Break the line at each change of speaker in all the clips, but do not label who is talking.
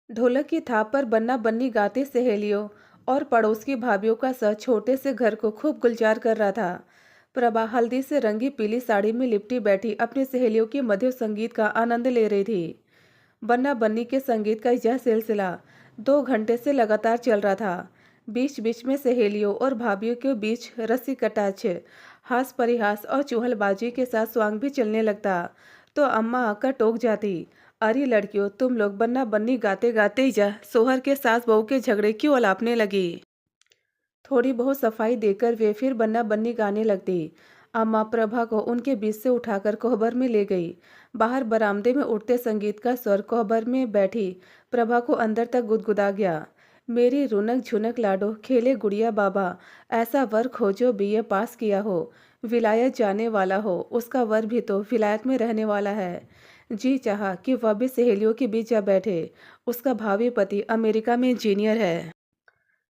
ढोलक की थाप पर बन्ना बन्नी गाती सहेलियों और पड़ोस की भाभीयों का सर छोटे से घर को खूब गुलजार कर रहा था। प्रभा हल्दी से रंगी पीली साड़ी में लिपटी बैठी अपनी सहेलियों के मधुर संगीत का आनंद ले रही थी। बन्ना बन्नी के संगीत का यह सिलसिला 2 घंटे से लगातार चल रहा था। बीच बीच में सहेलियों और भाभीयों के बीच रस्सी कटाक्ष, हास परिहास और चुहलबाजी के साथ स्वांग भी चलने लगता तो अम्मा आकर टोक जाती, अरे लड़कियों, तुम लोग बन्ना बन्नी गाते गाते ही जा सोहर के सास बहू के झगड़े क्यों अलापने लगी। थोड़ी बहुत सफाई देकर वे फिर बन्ना बन्नी गाने लगती। अम्मा प्रभा को उनके बीच से उठाकर कोहबर में ले गई। बाहर बरामदे में उठते संगीत का स्वर कोहबर में बैठी प्रभा को अंदर तक गुदगुदा गया। मेरी रुनक झुनक लाडो खेले गुड़िया बाबा, ऐसा वर खोजो बीए पास किया हो, विलायत जाने वाला हो, उसका वर भी तो विलायत में रहने वाला है। जी चाहा कि वह भी सहेलियों के बीच जा बैठे। उसका भावी पति अमेरिका में इंजीनियर है।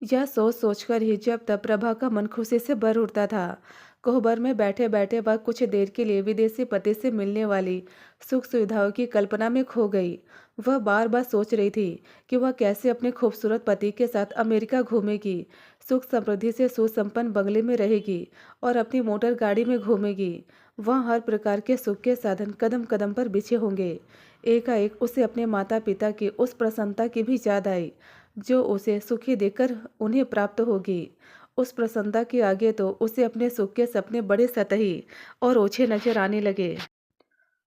यह सोच सोचकर ही जब तक प्रभा का मन खुशी से भर उठता था। कोहबर में बैठे बैठे वह कुछ देर के लिए विदेशी पति से मिलने वाली सुख सुविधाओं की कल्पना में खो गई। वह बार बार सोच रही थी कि वह कैसे अपने खूबसूरत पति के साथ अमेरिका घूमेगी, सुख समृद्धि से सुसंपन्न बंगले में रहेगी और अपनी मोटर गाड़ी में घूमेगी। वहाँ हर प्रकार के सुख के साधन कदम कदम पर बिछे होंगे। एकाएक उसे अपने माता पिता की उस प्रसन्नता की भी याद आई जो उसे सुखी देखकर उन्हें प्राप्त होगी। उस प्रसन्नता के आगे तो उसे अपने सुख के सपने बड़े सतही और ओछे नजर आने लगे।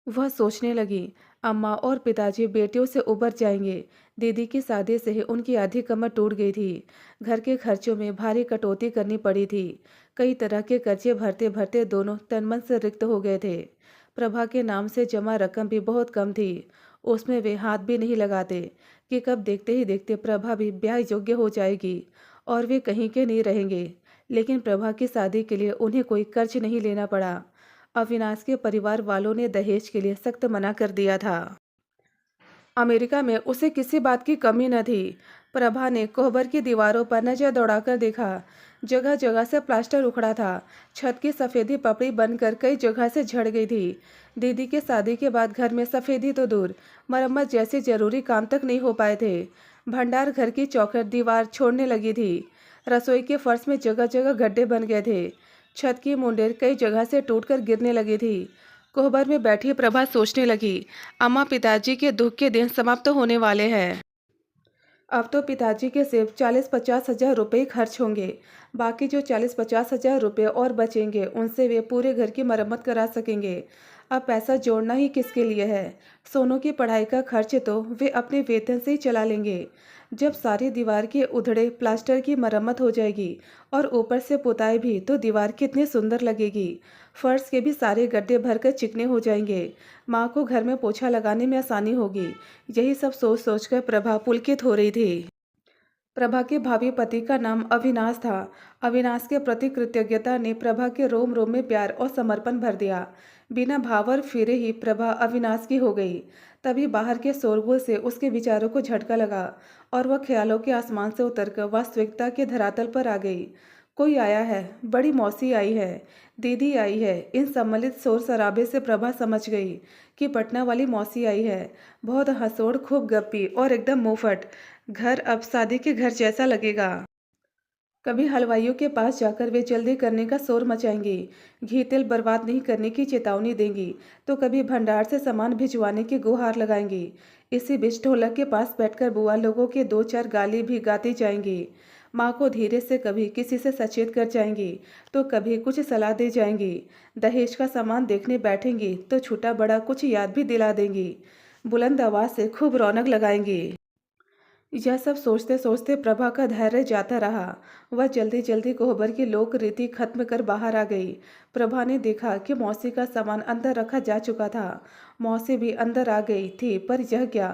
वह सोचने लगी, अम्मा और पिताजी बेटियों से उबर जाएंगे। दीदी की शादी से ही उनकी आधी कमर टूट गई थी। घर के खर्चों में भारी कटौती करनी पड़ी थी। कई तरह के कर्जे भरते भरते दोनों तन मन से रिक्त हो गए थे। प्रभा के नाम से जमा रकम भी बहुत कम थी। उसमें वे हाथ भी नहीं लगाते कि कब देखते ही देखते प्रभा भी ब्याह योग्य हो जाएगी और वे कहीं के नहीं रहेंगे। लेकिन प्रभा की शादी के लिए उन्हें कोई कर्ज नहीं लेना पड़ा। अविनाश के परिवार वालों ने दहेज के लिए सख्त मना कर दिया था। अमेरिका में उसे किसी बात की कमी न थी। प्रभा ने कोहबर की दीवारों पर नजर दौड़ाकर देखा। जगह जगह से प्लास्टर उखड़ा था। छत की सफ़ेदी पपड़ी बनकर कई जगह से झड़ गई थी। दीदी के शादी के बाद घर में सफ़ेदी तो दूर, मरम्मत जैसे जरूरी काम तक नहीं हो पाए थे। भंडार घर की चौखट दीवार छोड़ने लगी थी। रसोई के फर्श में जगह जगह गड्ढे बन गए थे। छत की मुंडेर कई जगह से टूटकर गिरने लगी थी। कोहबर में बैठी प्रभा सोचने लगी, अम्मा, पिताजी के दुख के दिन समाप्त होने वाले हैं। अब तो पिताजी के सिर्फ 40-50 हज़ार रुपये खर्च होंगे। बाकी जो 40-50 हज़ार रुपये और बचेंगे उनसे वे पूरे घर की मरम्मत करा सकेंगे। अब पैसा जोड़ना ही किसके लिए है। सोनू की पढ़ाई का खर्च तो वे अपने वेतन से ही चला लेंगे। जब सारी दीवार के उधड़े प्लास्टर की मरम्मत हो जाएगी और ऊपर से पुताई भी तो दीवार कितनी सुंदर लगेगी। फर्श के भी सारे गड्ढे भरकर चिकने हो जाएंगे। माँ को घर में पोछा लगाने में आसानी होगी। यही सब सोच सोचकर प्रभा पुलकित हो रही थी। प्रभा के भावी पति का नाम अविनाश था। अविनाश के प्रति कृतज्ञता ने प्रभा के रोम रोम में प्यार और समर्पण भर दिया। बिना भावर फिरे ही प्रभा अविनाश की हो गई। तभी बाहर के शोरगुल से उसके विचारों को झटका लगा और वह ख्यालों के आसमान से उतरकर वास्तविकता के धरातल पर आ गई। कोई आया है, बड़ी मौसी आई है, दीदी आई है। इन सम्मिलित शोर शराबे से प्रभा समझ गई कि पटना वाली मौसी आई है। बहुत हंसोड़, खूब गप्पी और एकदम मुंहफट। घर अब शादी के घर जैसा लगेगा। कभी हलवाइयों के पास जाकर वे जल्दी करने का शोर मचाएंगी, घी तेल बर्बाद नहीं करने की चेतावनी देंगी, तो कभी भंडार से सामान भिजवाने की गुहार लगाएंगी। इसी बीच ढोलक के पास बैठकर बुआ लोगों के 2-4 गाली भी गाती जाएंगी। माँ को धीरे से कभी किसी से सचेत कर जाएंगी तो कभी कुछ सलाह दे जाएंगी। दहेज का सामान देखने बैठेंगी तो छोटा बड़ा कुछ याद भी दिला देंगी। बुलंद आवाज से खूब रौनक लगाएंगी। यह सब सोचते सोचते प्रभा का धैर्य जाता रहा। वह जल्दी जल्दी कोहबर की लोक रीति खत्म कर बाहर आ गई। प्रभा ने देखा कि मौसी का सामान अंदर रखा जा चुका था। मौसी भी अंदर आ गई थी, पर यह क्या,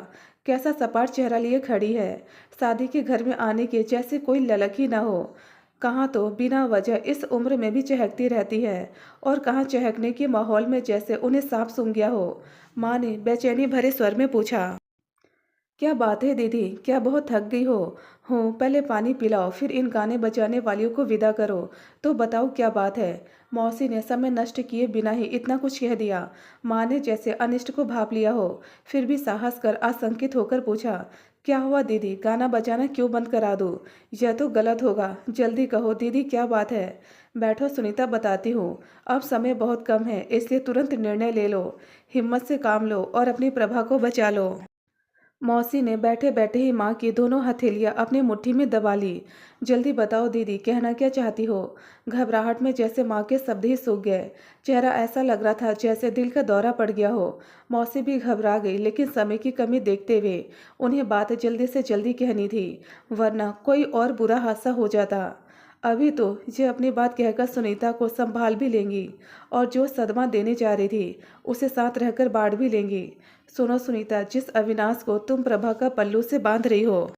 कैसा सपाट चेहरा लिए खड़ी है। शादी के घर में आने के जैसे कोई ललक ही ना हो। कहाँ तो बिना वजह इस उम्र में भी चहकती रहती है और कहाँ चहकने के माहौल में जैसे उन्हें सांप सूंघ गया हो। माँ ने बेचैनी भरे स्वर में पूछा, क्या बात है दीदी, क्या बहुत थक गई हो पहले पानी पिलाओ, फिर इन गाने बजाने वालियों को विदा करो। तो बताओ क्या बात है। मौसी ने समय नष्ट किए बिना ही इतना कुछ कह दिया। माँ ने जैसे अनिष्ट को भाप लिया हो, फिर भी साहस कर आशंकित होकर पूछा, क्या हुआ दीदी, गाना बजाना क्यों बंद करा दूँ? यह तो गलत होगा, जल्दी कहो दीदी क्या बात है। बैठो सुनीता, बताती हूँ। अब समय बहुत कम है, इसलिए तुरंत निर्णय ले लो। हिम्मत से काम लो और अपनी प्रभा को बचा लो। मौसी ने बैठे बैठे ही माँ की दोनों हथेलियाँ अपनी मुट्ठी में दबा ली। जल्दी बताओ दीदी, कहना क्या चाहती हो। घबराहट में जैसे माँ के शब्द ही सूख गए। चेहरा ऐसा लग रहा था जैसे दिल का दौरा पड़ गया हो। मौसी भी घबरा गई, लेकिन समय की कमी देखते हुए उन्हें बात जल्दी से जल्दी कहनी थी, वरना कोई और बुरा हादसा हो जाता। अभी तो ये अपनी बात कहकर सुनीता को संभाल भी लेंगी, और जो सदमा देने जा रही थी उसे साथ रहकर बांट भी लेंगी। सुनो सुनीता, जिस अविनाश को तुम प्रभा का पल्लू से बांध रही हो,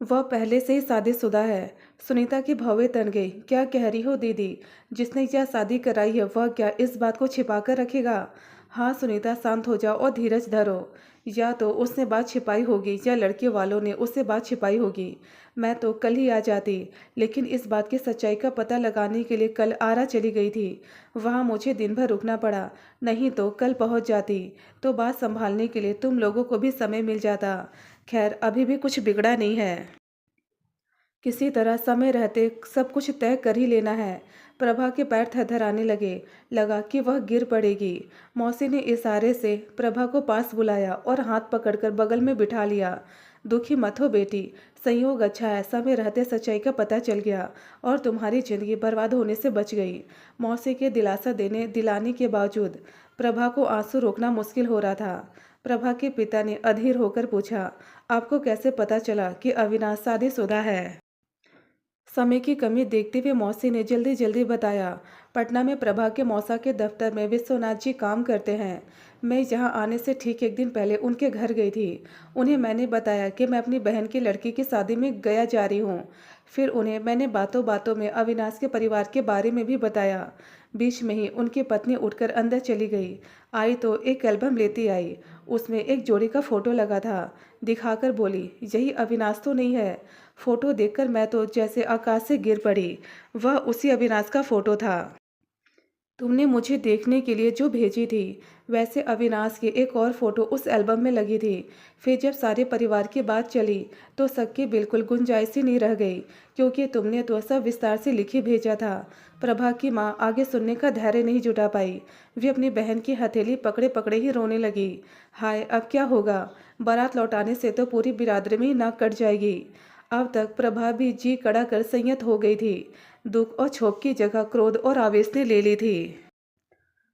वह पहले से ही शादीशुदा है। सुनीता की भौवें तन गई। क्या कह रही हो दीदी, जिसने यह शादी कराई है वह क्या इस बात को छिपा कर रखेगा? हाँ सुनीता, शांत हो जाओ और धीरज धरो। या तो उसने बात छिपाई होगी या लड़के वालों ने उससे बात छिपाई होगी। मैं तो कल ही आ जाती, लेकिन इस बात की सच्चाई का पता लगाने के लिए कल आरा चली गई थी। वहाँ मुझे दिन भर रुकना पड़ा, नहीं तो कल पहुँच जाती, तो बात संभालने के लिए तुम लोगों को भी समय मिल जाता। खैर, अभी भी कुछ बिगड़ा नहीं है। किसी तरह समय रहते सब कुछ तय कर ही लेना है। प्रभा के पैर थरथराने लगे। लगा कि वह गिर पड़ेगी। मौसी ने इशारे से प्रभा को पास बुलाया और हाथ पकड़कर बगल में बिठा लिया। दुखी मत हो बेटी, संयोग अच्छा है, समय रहते सच्चाई का पता चल गया और तुम्हारी जिंदगी बर्बाद होने से बच गई। मौसी के दिलासा देने दिलाने के बावजूद प्रभा को आंसू रोकना मुश्किल हो रहा था। प्रभा के पिता ने अधीर होकर पूछा, आपको कैसे पता चला कि अविनाश शादीशुदा है? समय की कमी देखते हुए मौसी ने जल्दी जल्दी बताया, पटना में प्रभा के मौसा के दफ्तर में विश्वनाथ जी काम करते हैं। मैं यहाँ आने से ठीक एक दिन पहले उनके घर गई थी। उन्हें मैंने बताया कि मैं अपनी बहन की लड़की की शादी में गया जा रही हूँ। फिर उन्हें मैंने बातों बातों में अविनाश के परिवार के बारे में भी बताया। बीच में ही उनकी पत्नी उठकर अंदर चली गई। आई तो एक एल्बम लेती आई। उसमें एक जोड़ी का फोटो लगा था। दिखाकर बोली, यही अविनाश तो नहीं है? फोटो देखकर मैं तो जैसे आकाश से गिर पड़ी। वह उसी अविनाश का फोटो था। तुमने मुझे देखने के लिए जो भेजी थी, वैसे अविनाश की एक और फोटो उस एल्बम में लगी थी। फिर जब सारे परिवार की बात चली तो सबकी बिल्कुल गुंजाइश ही नहीं रह गई, क्योंकि तुमने तो सब विस्तार से लिखी भेजा था। प्रभा की माँ आगे सुनने का धैर्य नहीं जुटा पाई। वे अपनी बहन की हथेली पकड़े पकड़े ही रोने लगी। हाय, अब क्या होगा? बारात लौटाने से तो पूरी बिरादरी में ही नाक कट जाएगी। अब तक प्रभा भी जी कड़ा कर संयत हो गई थी। दुख और क्षोभ की जगह क्रोध और आवेश ने ले ली थी।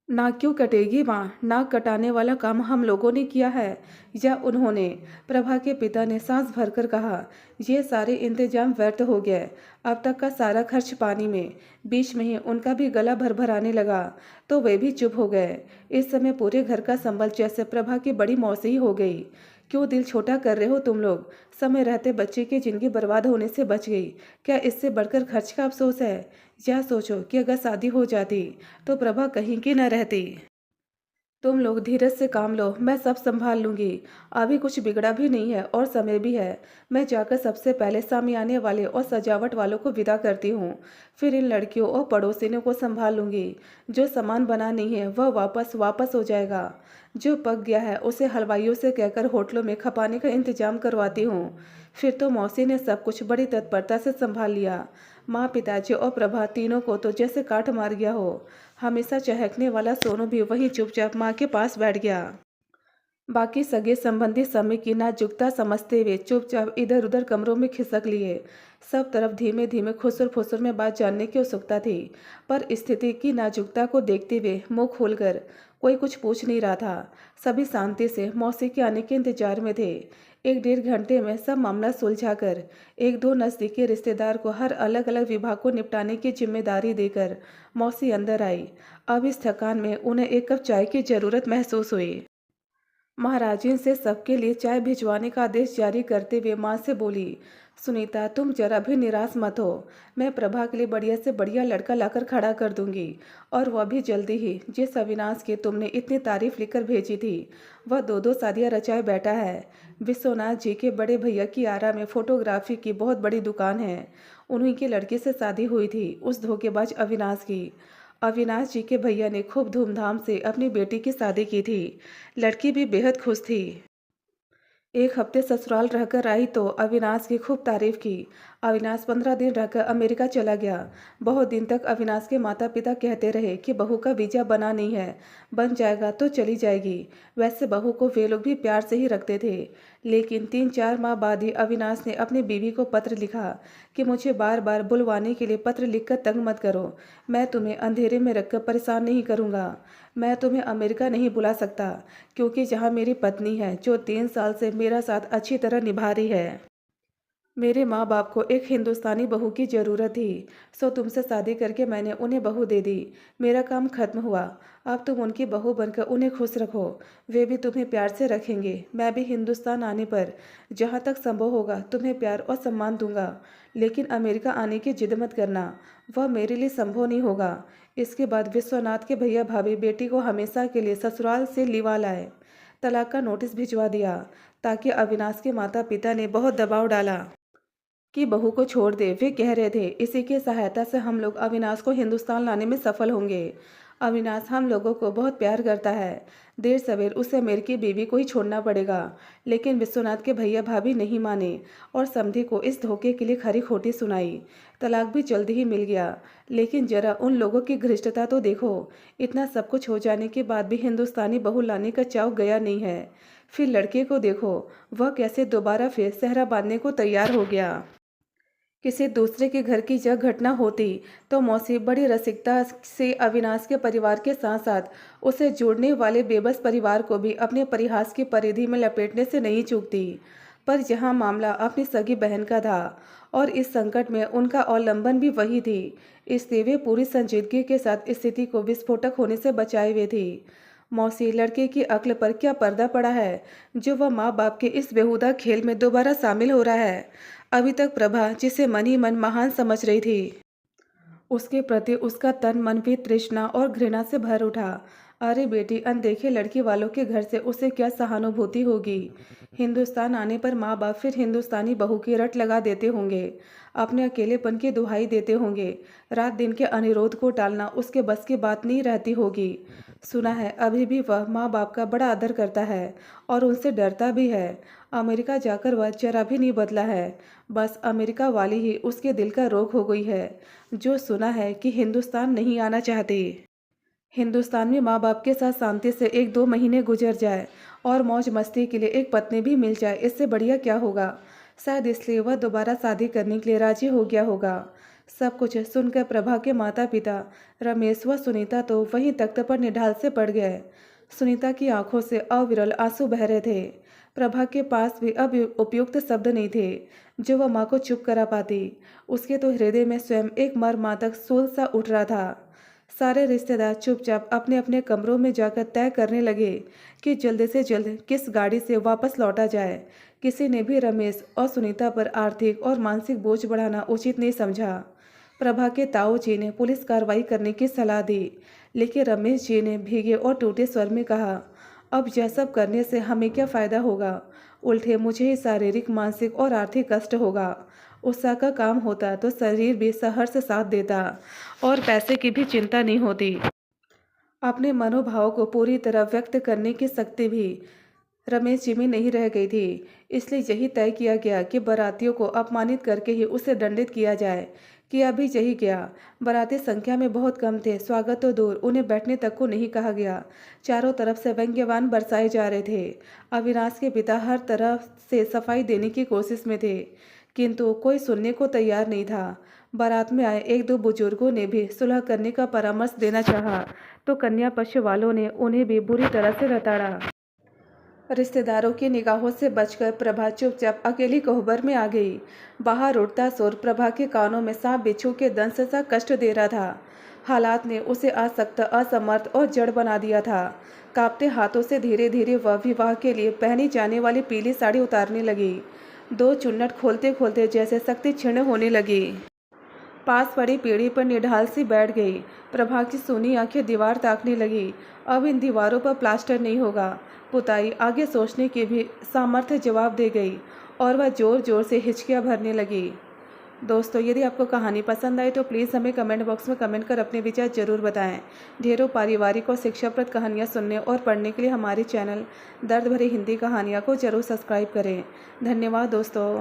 नाक क्यों कटेगी माँ? नाक कटाने वाला काम हम लोगों ने किया है या उन्होंने? प्रभा के पिता ने सांस भरकर कहा, ये सारे इंतजाम व्यर्थ हो गए। अब तक का सारा खर्च पानी में। बीच में ही उनका भी गला भरभराने लगा तो वे भी चुप हो गए। इस समय पूरे घर का संबल जैसे प्रभा की बड़ी मौसी ही हो गई। क्यों दिल छोटा कर रहे हो तुम लोग? समय रहते बच्चे की जिंदगी बर्बाद होने से बच गई, क्या इससे बढ़कर खर्च का अफसोस है? यह सोचो कि अगर शादी हो जाती तो प्रभा कहीं की न रहती। तुम लोग धीरज से काम लो, मैं सब संभाल लूंगी। अभी कुछ बिगड़ा भी नहीं है और समय भी है। मैं जाकर सबसे पहले सामियाने वाले और सजावट वालों को विदा करती हूँ। फिर इन लड़कियों और पड़ोसिनों को संभाल लूंगी। जो सामान बना नहीं है वह वापस वापस हो जाएगा। जो पक गया है उसे हलवाइयों से कहकर होटलों में खपाने का इंतजाम करवाती हूँ। फिर तो मौसी ने सब कुछ बड़ी तत्परता से संभाल लिया। माँ, पिताजी और प्रभा तीनों को तो जैसे काट मार गया हो। हमेशा चहकने वाला सोनू भी वहीं चुपचाप माँ के पास बैठ गया। बाकी सगे संबंधी समय की नाजुकता समझते हुए चुपचाप इधर उधर कमरों में खिसक लिए। सब तरफ धीमे धीमे खुसुर फुसुर में बात जानने की उत्सुकता थी, पर स्थिति की नाजुकता को देखते हुए मुंह खोलकर कोई कुछ पूछ नहीं रहा था। सभी शांति से मौसी के आने के इंतजार में थे। एक डेढ़ घंटे में सब मामला सुलझाकर एक दो नज़दीकी रिश्तेदार को हर अलग अलग विभाग को निपटाने की जिम्मेदारी देकर मौसी अंदर आई। अब इस थकान में उन्हें एक कप चाय की जरूरत महसूस हुई। महाराजिन से सबके लिए चाय भिजवाने का आदेश जारी करते हुए माँ से बोली, सुनीता तुम जरा भी निराश मत हो। मैं प्रभा के लिए बढ़िया से बढ़िया लड़का लाकर खड़ा कर दूंगी, और वह भी जल्दी ही। जिस अविनाश की तुमने इतनी तारीफ लिखकर भेजी थी वह दो दो शादियाँ रचाए बैठा है। विश्वनाथ जी के बड़े भैया की आरा में फोटोग्राफी की बहुत बड़ी दुकान है। उन्हीं के लड़के से शादी हुई थी उस धोखेबाज अविनाश की। अविनाश जी के भैया ने खूब धूमधाम से अपनी बेटी की शादी की थी। लड़की भी बेहद खुश थी। एक हफ्ते ससुराल रहकर आई तो अविनाश की खूब तारीफ की। अविनाश 15 दिन रहकर अमेरिका चला गया। बहुत दिन तक अविनाश के माता पिता कहते रहे कि बहू का वीजा बना नहीं है, बन जाएगा तो चली जाएगी। वैसे बहू को वे लोग भी प्यार से ही रखते थे। लेकिन 3-4 माह बाद ही अविनाश ने अपनी बीवी को पत्र लिखा कि मुझे बार बार बुलवाने के लिए पत्र लिखकर तंग मत करो। मैं तुम्हें अंधेरे में रखकर परेशान नहीं करूँगा। मैं तुम्हें अमेरिका नहीं बुला सकता, क्योंकि जहाँ मेरी पत्नी है जो 3 साल से मेरा साथ अच्छी तरह निभा रही है। मेरे माँ बाप को एक हिंदुस्तानी बहू की ज़रूरत थी, सो तुमसे शादी करके मैंने उन्हें बहू दे दी। मेरा काम खत्म हुआ। अब तुम उनकी बहू बनकर उन्हें खुश रखो, वे भी तुम्हें प्यार से रखेंगे। मैं भी हिंदुस्तान आने पर जहाँ तक संभव होगा तुम्हें प्यार और सम्मान दूंगा। लेकिन अमेरिका आने की जिद मत करना, वह मेरे लिए संभव नहीं होगा। इसके बाद विश्वनाथ के भैया भाभी बेटी को हमेशा के लिए ससुराल से लिवा लाए। तलाक का नोटिस भिजवा दिया। ताकि अविनाश के माता पिता ने बहुत दबाव डाला कि बहू को छोड़ दे। वे कह रहे थे इसी की सहायता से हम लोग अविनाश को हिंदुस्तान लाने में सफल होंगे। अविनाश हम लोगों को बहुत प्यार करता है। देर सवेर उसे अमेरिकी बीवी को ही छोड़ना पड़ेगा। लेकिन विश्वनाथ के भैया भाभी नहीं माने और समधी को इस धोखे के लिए खरी खोटी सुनाई। तलाक भी जल्दी ही मिल गया। लेकिन जरा उन लोगों की घृष्टता तो देखो, इतना सब कुछ हो जाने के बाद भी हिंदुस्तानी बहू लाने का चाव गया नहीं है। फिर लड़के को देखो, वह कैसे दोबारा फिर सेहरा बांधने को तैयार हो गया। किसी दूसरे के घर की यह घटना होती तो मौसी बड़ी रसिकता से अविनाश के परिवार के साथ साथ उसे जोड़ने वाले बेबस परिवार को भी अपने परिहास की परिधि में लपेटने से नहीं चूकती। पर यहाँ मामला अपनी सगी बहन का था और इस संकट में उनका अवलंबन भी वही थी। इसलिए वे पूरी संजीदगी के साथ स्थिति को विस्फोटक होने से बचाए हुए थी। मौसी लड़के की अक्ल पर क्या पर्दा पड़ा है जो वह माँ बाप के इस बेहुदा खेल में दोबारा शामिल हो रहा है। अभी तक प्रभा जिसे मन ही मन महान समझ रही थी, उसके प्रति उसका तन मन भी तृष्णा और घृणा से भर उठा। अरे बेटी, अनदेखे लड़की वालों के घर से उसे क्या सहानुभूति होगी। हिंदुस्तान आने पर माँ बाप फिर हिंदुस्तानी बहू की रट लगा देते होंगे, अपने अकेलेपन की दुहाई देते होंगे। रात दिन के अनुरोध को टालना उसके बस की बात नहीं रहती होगी। सुना है अभी भी वह माँ बाप का बड़ा आदर करता है और उनसे डरता भी है। अमेरिका जाकर वह जरा भी नहीं बदला है। बस अमेरिका वाली ही उसके दिल का रोग हो गई है, जो सुना है कि हिंदुस्तान नहीं आना चाहती। हिंदुस्तान में माँ बाप के साथ शांति से 1-2 महीने गुजर जाए और मौज मस्ती के लिए एक पत्नी भी मिल जाए, इससे बढ़िया क्या होगा। शायद इसलिए वह दोबारा शादी करने के लिए राजी हो गया होगा। सब कुछ सुनकर प्रभा के माता पिता रमेश व सुनीता तो वहीं तख्त पर निढाल से पड़ गए। सुनीता की आंखों से अविरल आंसू बह रहे थे। प्रभा के पास भी अब उपयुक्त शब्द नहीं थे जो वह माँ को चुप करा पाती। उसके तो हृदय में स्वयं एक मर्मांतक सूल सा उठ रहा था। सारे रिश्तेदार चुपचाप अपने अपने कमरों में जाकर तय करने लगे कि जल्द से जल्द किस गाड़ी से वापस लौटा जाए। किसी ने भी रमेश और सुनीता पर आर्थिक और मानसिक बोझ बढ़ाना उचित नहीं समझा। प्रभा के ताऊ जी ने पुलिस कार्रवाई करने की सलाह दी, लेकिन रमेश जी ने भीगे और टूटे स्वर में कहा, अब यह सब करने से हमें क्या फ़ायदा होगा। उल्टे मुझे ही शारीरिक, मानसिक और आर्थिक कष्ट होगा। उत्साह का काम होता तो शरीर भी सहर्ष साथ देता और पैसे की भी चिंता नहीं होती। अपने मनोभाव को पूरी तरह व्यक्त करने की शक्ति भी रमेश जी में नहीं रह गई थी। इसलिए यही तय किया गया कि बारातियों को अपमानित करके ही उसे दंडित किया जाए। किया भी यही गया। बाराती संख्या में बहुत कम थे। स्वागत तो दूर, उन्हें बैठने तक को नहीं कहा गया। चारों तरफ से व्यंग्यवान बरसाए जा रहे थे। अविनाश के पिता हर तरफ से सफाई देने की कोशिश में थे, किंतु कोई सुनने को तैयार नहीं था। बारात में आए 1-2 बुजुर्गों ने भी सुलह करने का परामर्श देना चाहा, तो कन्या पक्ष वालों ने उन्हें भी बुरी तरह से रताड़ा। रिश्तेदारों की निगाहों से बचकर प्रभा चुपचाप अकेली कोहबर में आ गई। बाहर उड़ता शोर प्रभा के कानों में सांप बिच्छू के दंश सा कष्ट दे रहा था। हालात ने उसे आसक्त, असमर्थ और जड़ बना दिया था। कांपते हाथों से धीरे धीरे वह विवाह के लिए पहनी जाने वाली पीली साड़ी उतारने लगी। दो चुन्नट खोलते खोलते जैसे शक्ति क्षीण होने लगी। पास पड़ी पीढ़ी पर निढाल सी बैठ गई। प्रभा की सूनी आंखें दीवार ताकने लगी। अब इन दीवारों पर प्लास्टर नहीं होगा, पुताई आगे सोचने की भी सामर्थ्य जवाब दे गई और वह जोर जोर से हिचकियां भरने लगी। दोस्तों, यदि आपको कहानी पसंद आई तो प्लीज़ हमें कमेंट बॉक्स में कमेंट कर अपने विचार जरूर बताएं। ढेरों पारिवारिक और शिक्षाप्रद कहानियां सुनने और पढ़ने के लिए हमारे चैनल दर्द भरी हिंदी कहानियां को जरूर सब्सक्राइब करें। धन्यवाद दोस्तों।